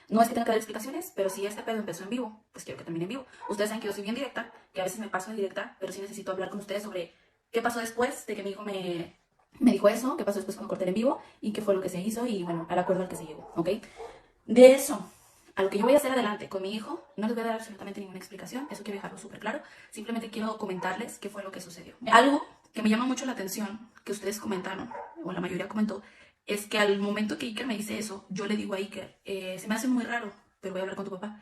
No es que tenga que dar explicaciones, pero si este pedo empezó en vivo, pues quiero que termine en vivo. Ustedes saben que yo soy bien directa, que a veces me paso de directa, pero sí necesito hablar con ustedes sobre qué pasó después de que mi hijo me dijo eso, qué pasó después cuando corté el en vivo y qué fue lo que se hizo y bueno, al acuerdo al que se llegó, ¿ok? De eso, a lo que yo voy a hacer adelante con mi hijo, no les voy a dar absolutamente ninguna explicación, eso quiero dejarlo súper claro, simplemente quiero comentarles qué fue lo que sucedió. Algo que me llama mucho la atención, que ustedes comentaron, o la mayoría comentó, es que al momento que Iker me dice eso, yo le digo a Iker, se me hace muy raro, pero voy a hablar con tu papá.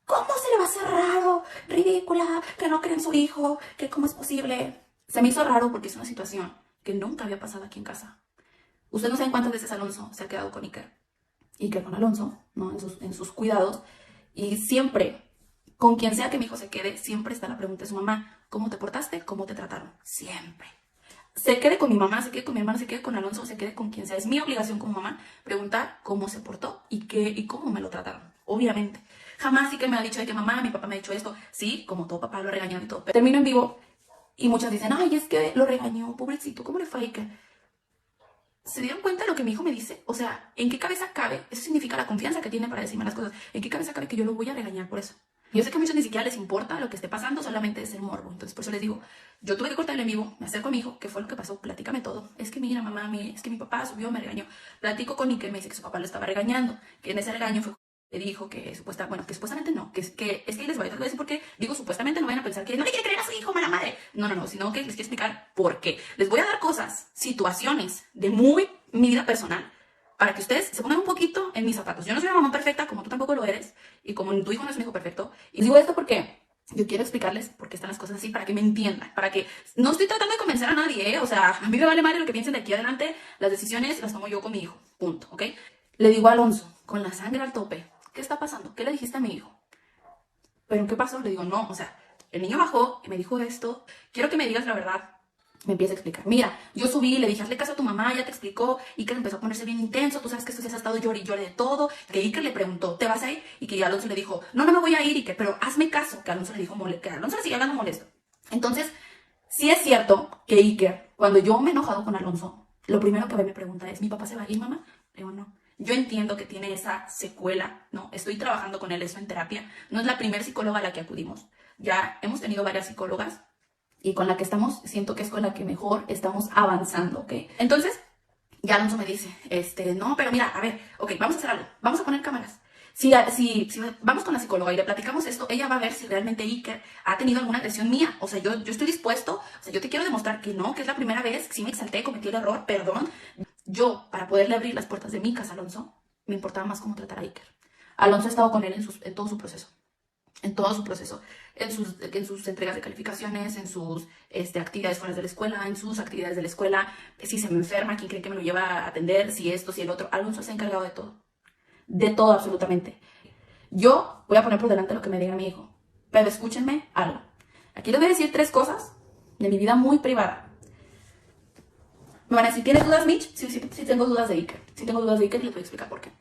¿Cómo se le va a hacer raro? Ridícula, que no cree en su hijo, que cómo es posible. Se me hizo raro porque es una situación que nunca había pasado aquí en casa. Ustedes no saben cuántas veces Alonso se ha quedado con Iker con Alonso, ¿no? En sus cuidados. Y siempre, con quien sea que mi hijo se quede, siempre está la pregunta de su mamá, ¿cómo te portaste? ¿Cómo te trataron? Siempre. Se quede con mi mamá, se quede con mi hermana, se quede con Alonso, se quede con quien sea. Es mi obligación como mamá preguntar cómo se portó y cómo me lo trataron. Obviamente. Jamás sí que me ha dicho de que mamá, mi papá me ha dicho esto. Sí, como todo papá lo regañó y todo. Pero termino en vivo y muchas dicen, ay, es que lo regañó, pobrecito, ¿cómo le fue a Iker? ¿Se dieron cuenta de lo que mi hijo me dice? O sea, ¿en qué cabeza cabe? Eso significa la confianza que tiene para decirme las cosas. ¿En qué cabeza cabe que yo lo voy a regañar por eso? Yo sé que a muchos ni siquiera les importa lo que esté pasando, solamente es el morbo. Entonces, por eso les digo, yo tuve que cortarle en vivo, me acerco a mi hijo, ¿qué fue lo que pasó? Platícame todo. Es que mira, mamá, es que mi papá subió, me regañó. Platico con Iker, me dice que su papá lo estaba regañando, que en ese regaño fue le dijo que bueno, que supuestamente no, que es que ahí les voy a decir por qué. Digo supuestamente, no vayan a pensar que no le quiere creer a su hijo, mala madre. No, no, no, sino que les quiero explicar por qué. Les voy a dar cosas, situaciones de mi vida personal, para que ustedes se pongan un poquito en mis zapatos. Yo no soy una mamá perfecta, como tú tampoco lo eres, y como tu hijo no es un hijo perfecto. Y digo esto porque yo quiero explicarles por qué están las cosas así, para que me entiendan, para que no estoy tratando de convencer a nadie, ¿eh? O sea, a mí me vale madre lo que piensen de aquí adelante, las decisiones las tomo yo con mi hijo, punto, ¿ok? Le digo a Alonso, con la sangre al tope, ¿qué está pasando? ¿Qué le dijiste a mi hijo? ¿Pero qué pasó? Le digo, no, o sea, el niño bajó y me dijo esto, quiero que me digas la verdad. Me empieza a explicar, mira, yo subí, le dije, hazle caso a tu mamá, ya te explicó, Iker empezó a ponerse bien intenso, tú sabes que esto se ha estado llore y llore de todo, que Iker le preguntó, ¿te vas a ir? Y que Alonso le dijo, no, no me voy a ir, Iker, pero hazme caso, que Alonso le dijo, que Alonso le sigue hablando molesto. Entonces, sí es cierto que Iker, cuando yo me he enojado con Alonso, lo primero que me pregunta es, ¿mi papá se va a ir, mamá? Le digo, no. Yo entiendo que tiene esa secuela, ¿no? Estoy trabajando con él, eso en terapia. No es la primer psicóloga a la que acudimos. Ya hemos tenido varias psicólogas y con la que estamos, siento que es con la que mejor estamos avanzando, ¿ok? Entonces, ya Alonso me dice, no, pero mira, a ver, ok, vamos a hacer algo, vamos a poner cámaras. Si vamos con la psicóloga y le platicamos esto, ella va a ver si realmente Iker ha tenido alguna agresión mía. O sea, yo estoy dispuesto, o sea, yo te quiero demostrar que no, que es la primera vez, que sí me exalté, cometí el error, perdón. Yo, para poderle abrir las puertas de mi casa a Alonso, me importaba más cómo tratar a Iker. Alonso ha estado con él en todo su proceso. En todo su proceso, en sus entregas de calificaciones, en sus actividades fuera de la escuela, en sus actividades de la escuela, si se me enferma, quién cree que me lo lleva a atender, si esto, si el otro. Alonso se ha encargado de todo absolutamente. Yo voy a poner por delante lo que me diga mi hijo, pero escúchenme algo. Aquí les voy a decir 3 cosas de mi vida muy privada. Me van a decir, ¿tienes dudas, Mitch? Sí tengo dudas de Iker. Sí tengo dudas de Iker y les voy a explicar por qué.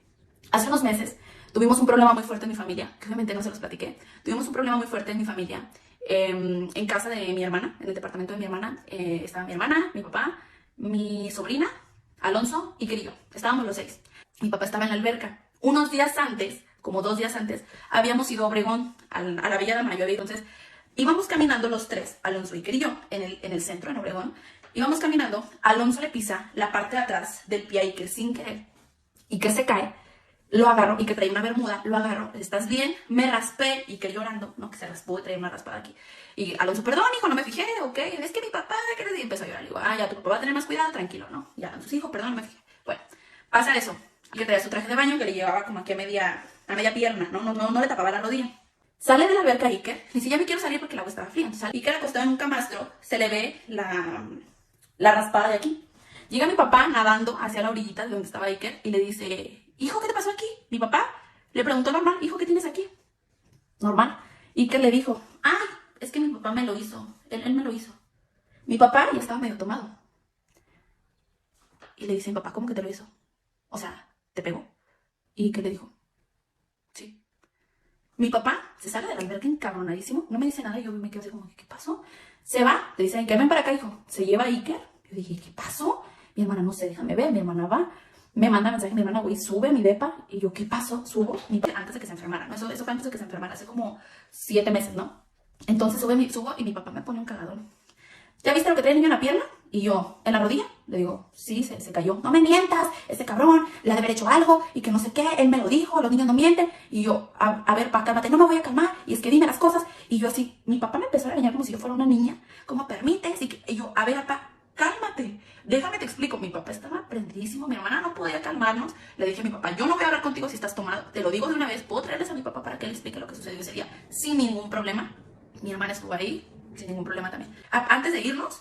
Hace unos meses tuvimos un problema muy fuerte en mi familia, que obviamente no se los platiqué. Tuvimos un problema muy fuerte en mi familia, en casa de mi hermana, en el departamento de mi hermana. Estaba mi hermana, mi papá, mi sobrina, Alonso y yo. Estábamos los 6. Mi papá estaba en la alberca. Unos días antes, como 2 días antes, habíamos ido a Obregón, a la Villa de Mayo. Entonces íbamos caminando los 3, Alonso y yo, en el centro, en Obregón. Íbamos caminando, Alonso le pisa la parte de atrás del pie a Iker sin querer. Iker se cae, lo agarro, y que traía una bermuda, lo agarro, ¿estás bien? Me raspé, y que llorando, no, que se raspó y traía una raspada aquí. Y Alonso, perdón, hijo, no me fijé, ok, es que mi papá, ¿qué le dije? Empezó a llorar, le digo, ya, tu papá va a tener más cuidado, tranquilo, ¿no? Ya, entonces, hijo, perdón, no me fijé. Bueno, pasa eso, y que traía su traje de baño, que le llevaba como aquí a media pierna, no le tapaba la rodilla. Sale de la alberca Iker, y dice, ya me quiero salir porque el agua estaba fría. Entonces, Iker acostado en un camastro, se le ve la raspada de aquí. Llega mi papá nadando hacia la orillita de donde estaba Iker y le dice, hijo, ¿qué te pasó aquí? Mi papá le preguntó normal, hijo, ¿qué tienes aquí? Normal. Iker le dijo, es que mi papá me lo hizo, él me lo hizo. Mi papá ya estaba medio tomado. Y le dice, papá, ¿cómo que te lo hizo? O sea, ¿te pegó? Y Iker le dijo, sí. Mi papá se sale de la alberca encabronadísimo, no me dice nada, yo me quedo así como, ¿qué pasó? Se va, le dicen, que ven para acá, hijo. Se lleva a Iker. Yo dije, ¿qué pasó? Mi hermana no sé, déjame ver, mi hermana va. Me manda mensaje mi hermana, güey, sube a mi depa. Y yo, ¿qué pasó? Subo. Antes de que se enfermara, ¿no? Eso fue antes de que se enfermara, hace como 7 meses, ¿no? Entonces subo y mi papá me pone un cagadón. ¿Ya viste lo que trae el niño en la pierna? Y yo, ¿en la rodilla? Le digo, sí, se cayó. No me mientas, este cabrón le ha de haber hecho algo y que no sé qué, él me lo dijo, los niños no mienten. Y yo, a ver, pa, cálmate, no me voy a calmar, y es que dime las cosas. Y yo así, mi papá me empezó a regañar como si yo fuera una niña. ¿Cómo permites? Y yo, a ver, papá, cálmate, déjame te explico. Mi papá estaba prendidísimo, mi hermana no podía calmarnos. Le dije a mi papá, yo no voy a hablar contigo si estás tomado, te lo digo de una vez, puedo traerles a mi papá para que él explique lo que sucedió ese día sin ningún problema. Mi hermana estuvo ahí sin ningún problema también. Antes de irnos,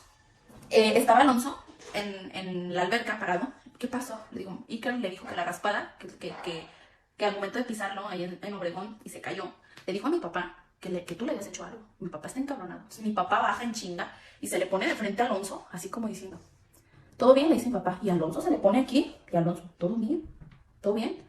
estaba Alonso en la alberca parado. ¿Qué pasó? Le digo, Iker le dijo que la raspada, que al momento de pisarlo ahí en Obregón y se cayó, le dijo a mi papá que tú le habías hecho algo. Mi papá está encabronado. Entonces, mi papá baja en chinga y se le pone de frente a Alonso, así como diciendo, ¿todo bien? Le dice mi papá. Y Alonso se le pone aquí, y Alonso, ¿todo bien? ¿Todo bien?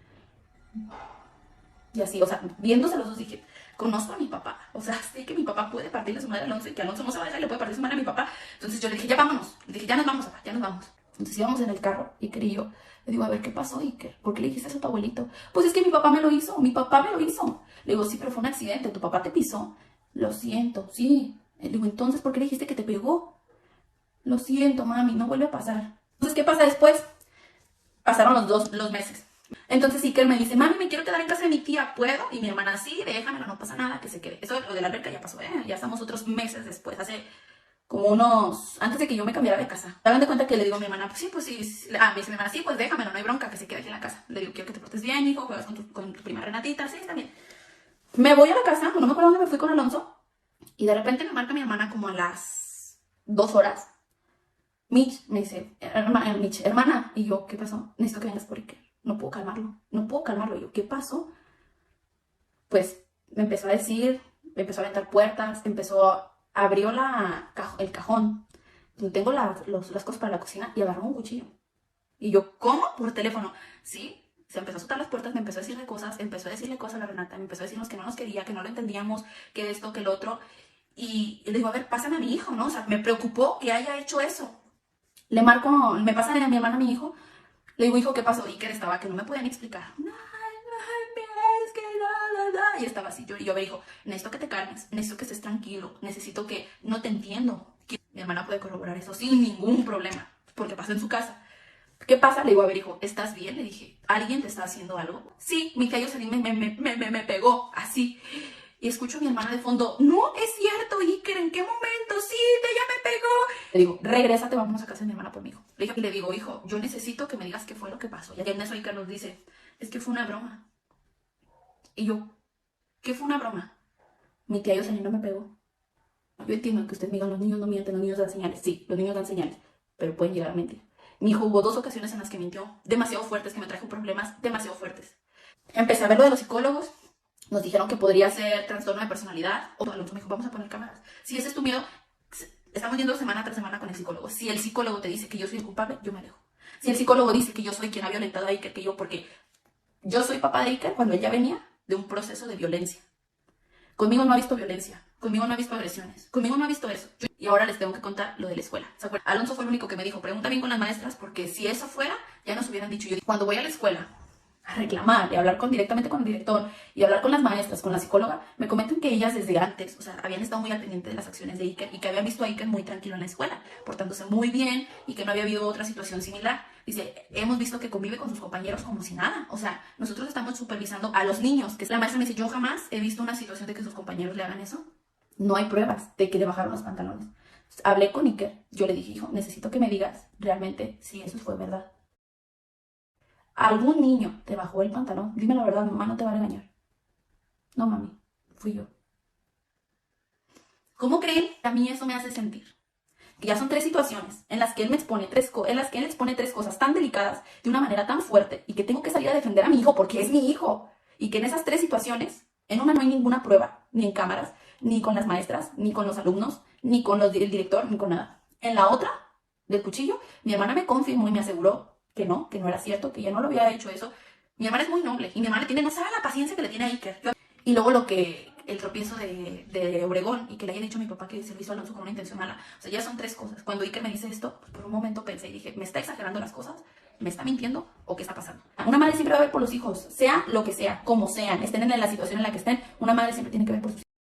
Y así, o sea, viéndose los dos dije, conozco a mi papá. O sea, sé que mi papá puede partirle su madre a Alonso y que Alonso no se va a dejar y le puede partir su madre a mi papá. Entonces yo le dije, ya vámonos. Le dije, ya nos vamos, papá, ya nos vamos. Entonces íbamos en el carro, Iker y yo. Le digo, a ver, ¿qué pasó, Iker? ¿Por qué le dijiste eso a tu abuelito? Pues es que mi papá me lo hizo, mi papá me lo hizo. Le digo, sí, pero fue un accidente, tu papá te pisó. Lo siento, sí. Le digo, entonces, ¿por qué le dijiste que te pegó? Lo siento, mami, no vuelve a pasar. Entonces, ¿qué pasa después? Pasaron los meses. Entonces Iker me dice, mami, me quiero quedar en casa de mi tía, ¿puedo? Y mi hermana, sí, déjamelo, no pasa nada, que se quede. Eso, lo de la alberca ya pasó, ya estamos otros meses después, hace como antes de que yo me cambiara de casa. Hagan de cuenta que le digo a mi hermana, pues sí, me dice mi hermana, sí, pues déjamelo, no hay bronca, que se quede aquí en la casa. Le digo, quiero que te portes bien, hijo, juegas con tu prima Renatita, sí, está bien. Me voy a la casa, no me acuerdo dónde me fui con Alonso, y de repente me marca mi hermana como a las 2 horas. Mitch me dice, Mitch, hermana, y yo, ¿qué pasó? Necesito que vengas por Iker. No puedo calmarlo, no puedo calmarlo. Y yo, ¿qué pasó? Pues me empezó a decir, me empezó a aventar puertas, abrió el cajón donde tengo las cosas para la cocina y agarró un cuchillo. Y yo, ¿cómo? Por teléfono. Sí, se empezó a soltar las puertas, me empezó a decirle cosas, a la Renata, me empezó a decirnos que no nos quería, que no lo entendíamos, que esto, que el otro. Y le digo, a ver, pásame a mi hijo, ¿no? O sea, me preocupó que haya hecho eso. Le marco, me pasa a mi hermana a mi hijo. Le digo, hijo, ¿qué pasó? Iker estaba que no me podían explicar. No, es que no. Y estaba así. Yo me dijo, necesito que te calmes, necesito que estés tranquilo, necesito que no te entiendo. Mi hermana puede corroborar eso sin ningún problema, porque pasó en su casa. ¿Qué pasa? Le digo, a ver, hijo, ¿estás bien? Le dije, ¿alguien te está haciendo algo? Sí, mi tía Jocelyn me pegó, así. Y escucho a mi hermana de fondo, no, es cierto, Iker, ¿en qué momento? Sí, ella me pegó. Le digo, regrésate, vamos a casa de mi hermana por mi hijo. Le digo, hijo, yo necesito que me digas qué fue lo que pasó. Y en eso Iker nos dice, es que fue una broma. Y yo, ¿qué fue una broma? Mi tía Jocelyn no me pegó. Yo entiendo que ustedes me digan, los niños no mienten, los niños dan señales. Sí, los niños dan señales, pero pueden llegar a mentir. Mi hijo hubo 2 ocasiones en las que mintió, demasiado fuertes, que me trajo problemas demasiado fuertes. Empecé a ver lo de los psicólogos. Nos dijeron que podría ser trastorno de personalidad. O Alonso me dijo, vamos a poner cámaras. Si ese es tu miedo, estamos yendo semana tras semana con el psicólogo. Si el psicólogo te dice que yo soy el culpable, yo me alejo. Si el psicólogo dice que yo soy quien ha violentado a Iker, que yo, porque yo soy papá de Iker cuando él ya venía de un proceso de violencia. Conmigo no ha visto violencia, conmigo no ha visto agresiones, conmigo no ha visto eso. Y ahora les tengo que contar lo de la escuela. ¿Se acuerdan? Alonso fue el único que me dijo, pregunta bien con las maestras, porque si eso fuera, ya nos hubieran dicho. Yo, cuando voy a la escuela a reclamar y a hablar directamente con el director y hablar con las maestras, con la psicóloga, me comentan que ellas desde antes, o sea, habían estado muy al pendiente de las acciones de Iker y que habían visto a Iker muy tranquilo en la escuela, portándose muy bien y que no había habido otra situación similar. Dice, hemos visto que convive con sus compañeros como si nada. O sea, nosotros estamos supervisando a los niños. Que la maestra me dice, yo jamás he visto una situación de que sus compañeros le hagan eso. No hay pruebas de que le bajaron los pantalones. Hablé con Iker, yo le dije, hijo, necesito que me digas realmente si eso fue verdad. ¿Algún niño te bajó el pantalón? Dime la verdad, mamá no te va a regañar. No, mami, fui yo. ¿Cómo creen que a mí eso me hace sentir? Que ya son 3 situaciones en las que él me expone en las que él expone 3 cosas tan delicadas de una manera tan fuerte y que tengo que salir a defender a mi hijo porque es mi hijo. Y que en esas 3 situaciones, en una no hay ninguna prueba, ni en cámaras, ni con las maestras, ni con los alumnos, ni con el director, ni con nada. En la otra, del cuchillo, mi hermana me confirmó y me aseguró que no era cierto, que ella no lo había hecho eso. Mi hermana es muy noble y mi hermana no sabe la paciencia que le tiene a Iker. Y luego el tropiezo de Obregón y que le haya dicho a mi papá que se lo hizo a Alonso con una intención mala. O sea, ya son 3 cosas. Cuando Iker me dice esto, pues por un momento pensé y dije, ¿me está exagerando las cosas? ¿me está mintiendo o qué está pasando? Una madre siempre va a ver por los hijos, sea lo que sea, como sean, estén en la situación en la que estén, una madre siempre tiene que ver por sus hijos.